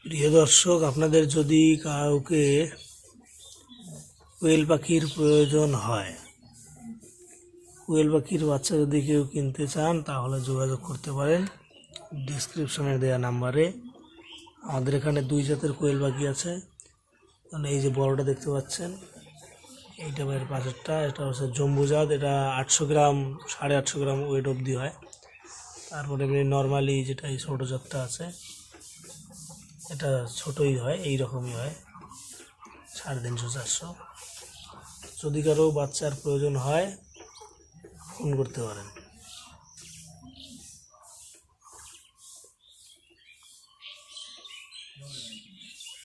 প্রিয় দর্শক, আপনাদের যদি কাউকে কোয়েল পাখির প্রয়োজন হয়, কোয়েল পাখির বাচ্চা যদি কেউ কিনতে চান তাহলে যোগাযোগ করতে পারেন ডিসক্রিপশনে দেওয়া নাম্বারে। আমাদের এখানে দুই জাতের কোয়েল পাখি আছে। মানে এই যে বড়টা দেখতে পাচ্ছেন, এইটা এর পাশেরটা, এটা হচ্ছে জম্বু জাত। এটা 800 গ্রাম 850 গ্রাম ওয়েট অবধি হয়। তারপরে এমনি নর্মালি যেটা এই ছোটো জাতটা আছে, এটা ছোটোই হয়, এই রকমই হয়, 350-400। যদি কারো বাচ্চার প্রয়োজন হয় ফোন করতে পারেন।